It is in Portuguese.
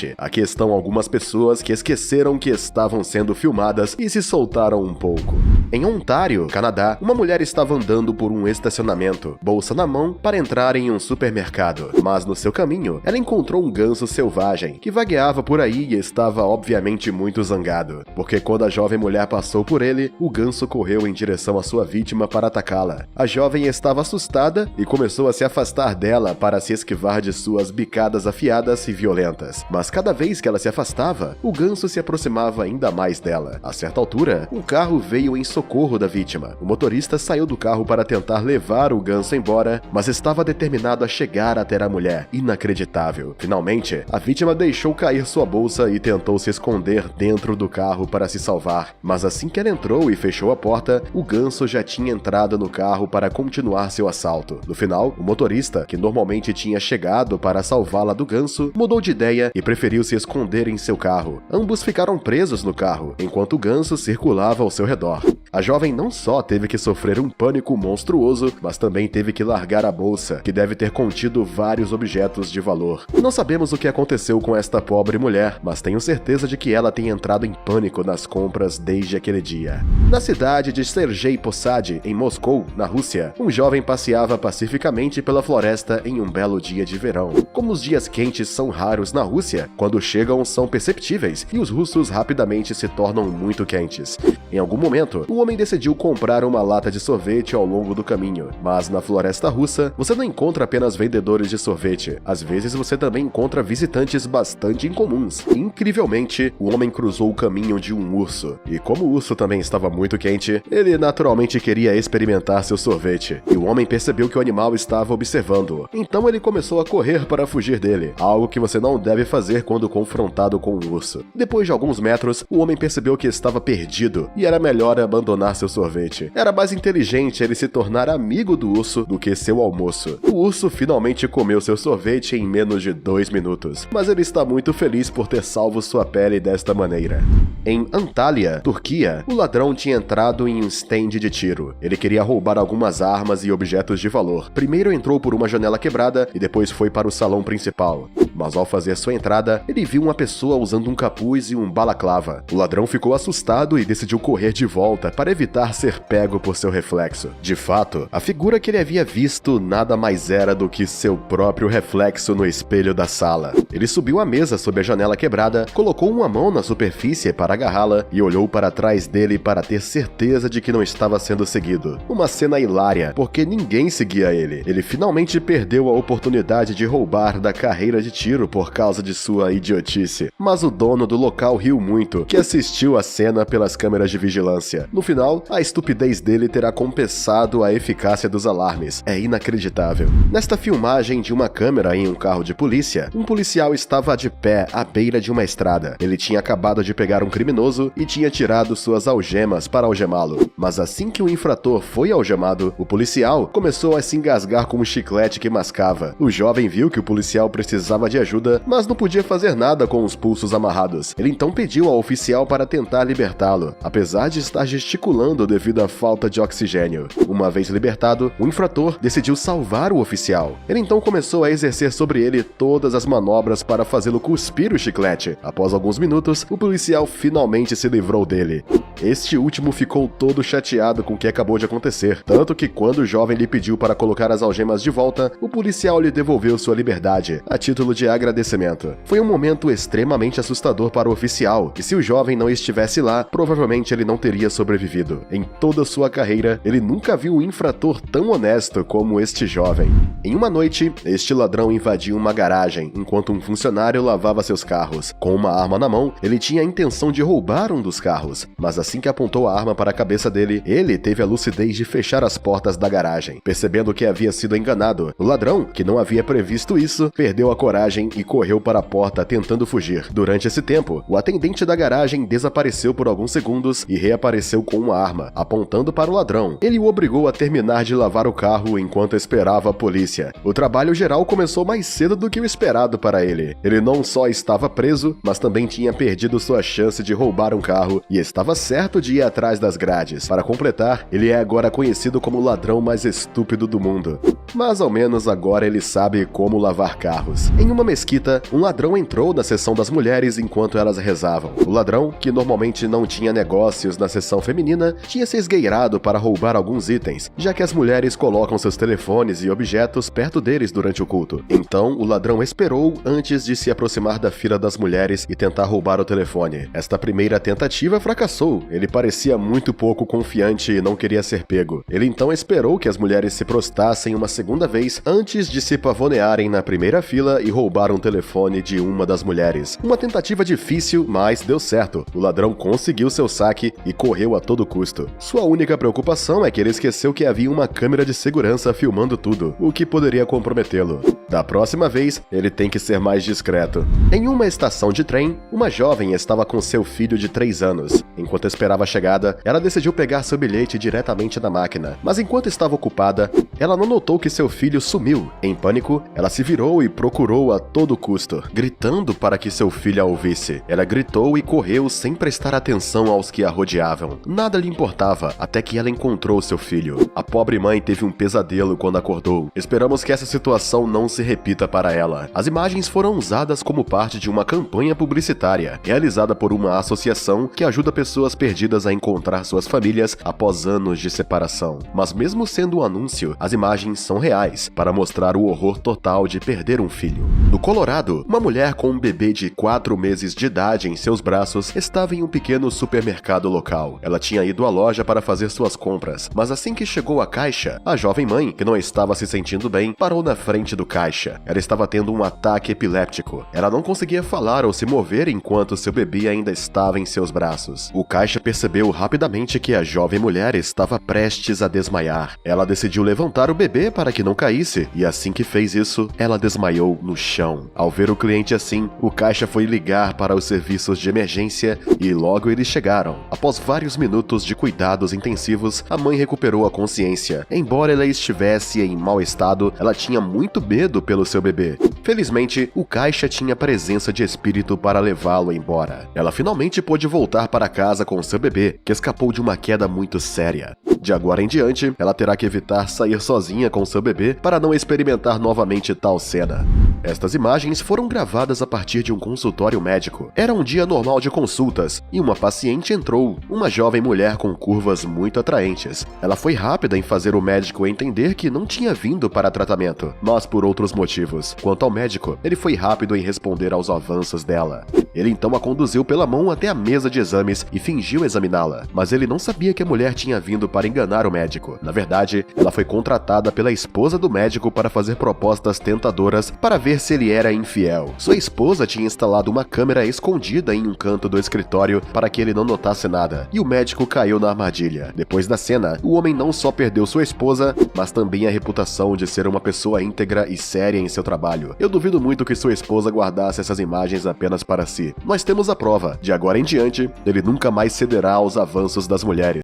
parte. Aqui estão algumas pessoas que esqueceram que estavam sendo filmadas e se soltaram um pouco. Em Ontário, Canadá, uma mulher estava andando por um estacionamento, bolsa na mão, para entrar em um supermercado. Mas no seu caminho, ela encontrou um ganso selvagem, que vagueava por aí e estava obviamente muito zangado, porque quando a jovem mulher passou por ele, o ganso correu em direção à sua vítima para atacá-la. A jovem estava assustada e começou a se afastar dela para se esquivar de suas bicadas afiadas e violentas. Mas cada vez que ela se afastava, o ganso se aproximava ainda mais dela. A certa altura, um carro veio em socorro da vítima. O motorista saiu do carro para tentar levar o ganso embora, mas estava determinado a chegar até a mulher. Inacreditável. Finalmente, a vítima deixou cair sua bolsa e tentou se esconder dentro do carro para se salvar. Mas assim que ela entrou e fechou a porta, o ganso já tinha entrado no carro para continuar seu assalto. No final, o motorista, que normalmente tinha chegado para salvá-la do ganso, mudou de ideia e preferiu se esconder em seu carro. Ambos ficaram presos no carro, enquanto o ganso circulava ao seu redor. A jovem não só teve que sofrer um pânico monstruoso, mas também teve que largar a bolsa, que deve ter contido vários objetos de valor. Não sabemos o que aconteceu com esta pobre mulher, mas tenho certeza de que ela tem entrado em pânico nas compras desde aquele dia. Na cidade de Sergei Posad, em Moscou, na Rússia, um jovem passeava pacificamente pela floresta em um belo dia de verão. Como os dias quentes são raros na Rússia, quando chegam são perceptíveis e os russos rapidamente se tornam muito quentes. Em algum momento, o homem decidiu comprar uma lata de sorvete ao longo do caminho, mas na floresta russa, você não encontra apenas vendedores de sorvete. Às vezes você também encontra visitantes bastante incomuns. Incrivelmente, o homem cruzou o caminho de um urso, e como o urso também estava muito quente, ele naturalmente queria experimentar seu sorvete, e o homem percebeu que o animal estava observando-o. Então ele começou a correr para fugir dele, algo que você não deve fazer quando confrontado com um urso. Depois de alguns metros, o homem percebeu que estava perdido, e era melhor abandonar seu sorvete. Era mais inteligente ele se tornar amigo do urso do que seu almoço. O urso finalmente comeu seu sorvete em menos de 2 minutos, mas ele está muito feliz por ter salvo sua pele desta maneira. Em Antalya, Turquia, o ladrão tinha entrado em um stand de tiro. Ele queria roubar algumas armas e objetos de valor. Primeiro entrou por uma janela quebrada e depois foi para o salão principal. Mas ao fazer sua entrada, ele viu uma pessoa usando um capuz e um balaclava. O ladrão ficou assustado e decidiu correr de volta para evitar ser pego por seu reflexo. De fato, a figura que ele havia visto nada mais era do que seu próprio reflexo no espelho da sala. Ele subiu à mesa sob a janela quebrada, colocou uma mão na superfície para agarrá-la e olhou para trás dele para ter certeza de que não estava sendo seguido. Uma cena hilária, porque ninguém seguia ele. Ele finalmente perdeu a oportunidade de roubar da carreira de tiro por causa de sua idiotice. Mas o dono do local riu muito, que assistiu a cena pelas câmeras de vigilância. No final, a estupidez dele terá compensado a eficácia dos alarmes. É inacreditável. Nesta filmagem de uma câmera em um carro de polícia, um policial estava de pé à beira de uma estrada. Ele tinha acabado de pegar um criminoso e tinha tirado suas algemas para algemá-lo. Mas assim que o infrator foi algemado, o policial começou a se engasgar com um chiclete que mascava. O jovem viu que o policial precisava de ajuda, mas não podia fazer nada com os pulsos amarrados. Ele então pediu ao oficial para tentar libertá-lo, apesar de estar gesticulando devido à falta de oxigênio. Uma vez libertado, o infrator decidiu salvar o oficial. Ele então começou a exercer sobre ele todas as manobras para fazê-lo cuspir o chiclete. Após alguns minutos, o policial finalmente se livrou dele. Este último ficou todo chateado com o que acabou de acontecer, tanto que quando o jovem lhe pediu para colocar as algemas de volta, o policial lhe devolveu sua liberdade, a título de agradecimento. Foi um momento extremamente assustador para o oficial, e se o jovem não estivesse lá, provavelmente ele não teria sobrevivido. Em toda sua carreira, ele nunca viu um infrator tão honesto como este jovem. Em uma noite, este ladrão invadiu uma garagem, enquanto um funcionário lavava seus carros. Com uma arma na mão, ele tinha a intenção de roubar um dos carros, mas assim que apontou a arma para a cabeça dele, ele teve a lucidez de fechar as portas da garagem. Percebendo que havia sido enganado, o ladrão, que não havia previsto isso, perdeu a coragem e correu para a porta tentando fugir. Durante esse tempo, o atendente da garagem desapareceu por alguns segundos e reapareceu com uma arma, apontando para o ladrão. Ele o obrigou a terminar de lavar o carro enquanto esperava a polícia. O trabalho geral começou mais cedo do que o esperado para ele. Ele não só estava preso, mas também tinha perdido sua chance de roubar um carro e estava certo certo de ir atrás das grades. Para completar, ele é agora conhecido como o ladrão mais estúpido do mundo. Mas ao menos agora ele sabe como lavar carros. Em uma mesquita, um ladrão entrou na seção das mulheres enquanto elas rezavam. O ladrão, que normalmente não tinha negócios na seção feminina, tinha se esgueirado para roubar alguns itens, já que as mulheres colocam seus telefones e objetos perto deles durante o culto. Então, o ladrão esperou antes de se aproximar da fila das mulheres e tentar roubar o telefone. Esta primeira tentativa fracassou. Ele parecia muito pouco confiante e não queria ser pego. Ele então esperou que as mulheres se prostrassem uma segunda vez antes de se pavonearem na primeira fila e roubar um telefone de uma das mulheres. Uma tentativa difícil, mas deu certo. O ladrão conseguiu seu saque e correu a todo custo. Sua única preocupação é que ele esqueceu que havia uma câmera de segurança filmando tudo, o que poderia comprometê-lo. Da próxima vez, ele tem que ser mais discreto. Em uma estação de trem, uma jovem estava com seu filho de 3 anos. Enquanto esperava a chegada, ela decidiu pegar seu bilhete diretamente da máquina. Mas enquanto estava ocupada, ela não notou que seu filho sumiu. Em pânico, ela se virou e procurou a todo custo, gritando para que seu filho a ouvisse. Ela gritou e correu sem prestar atenção aos que a rodeavam. Nada lhe importava, até que ela encontrou seu filho. A pobre mãe teve um pesadelo quando acordou. Esperamos que essa situação não se repita para ela. As imagens foram usadas como parte de uma campanha publicitária, realizada por uma associação que ajuda pessoas perdidas a encontrar suas famílias após anos de separação. Mas mesmo sendo um anúncio, as imagens são reais, para mostrar o horror total de perder um filho. No Colorado, uma mulher com um bebê de 4 meses de idade em seus braços estava em um pequeno supermercado local. Ela tinha ido à loja para fazer suas compras, mas assim que chegou à caixa, a jovem mãe, que não estava se sentindo bem, parou na frente do caixa. Ela estava tendo um ataque epiléptico. Ela não conseguia falar ou se mover enquanto seu bebê ainda estava em seus braços. O caixa percebeu rapidamente que a jovem mulher estava prestes a desmaiar. Ela decidiu levantar o bebê para que não caísse, e assim que fez isso, ela desmaiou no chão. Ao ver o cliente assim, o caixa foi ligar para os serviços de emergência e logo eles chegaram. Após vários minutos de cuidados intensivos, a mãe recuperou a consciência. Embora ela estivesse em mau estado, ela tinha muito medo pelo seu bebê. Felizmente, o caixa tinha presença de espírito para levá-lo embora. Ela finalmente pôde voltar para casa com seu bebê, que escapou de uma queda muito séria. De agora em diante, ela terá que evitar sair sozinha com seu bebê para não experimentar novamente tal cena. Estas imagens foram gravadas a partir de um consultório médico. Era um dia normal de consultas e uma paciente entrou, uma jovem mulher com curvas muito atraentes. Ela foi rápida em fazer o médico entender que não tinha vindo para tratamento, mas por outros motivos. Quanto ao médico, ele foi rápido em responder aos avanços dela. Ele então a conduziu pela mão até a mesa de exames e fingiu examiná-la, mas ele não sabia que a mulher tinha vindo para enganar o médico. Na verdade, ela foi contratada pela esposa do médico para fazer propostas tentadoras para ver se ele era infiel. Sua esposa tinha instalado uma câmera escondida em um canto do escritório para que ele não notasse nada, e o médico caiu na armadilha. Depois da cena, o homem não só perdeu sua esposa, mas também a reputação de ser uma pessoa íntegra e séria em seu trabalho. Eu duvido muito que sua esposa guardasse essas imagens apenas para si. Nós temos a prova. De agora em diante, ele nunca mais cederá aos avanços das mulheres.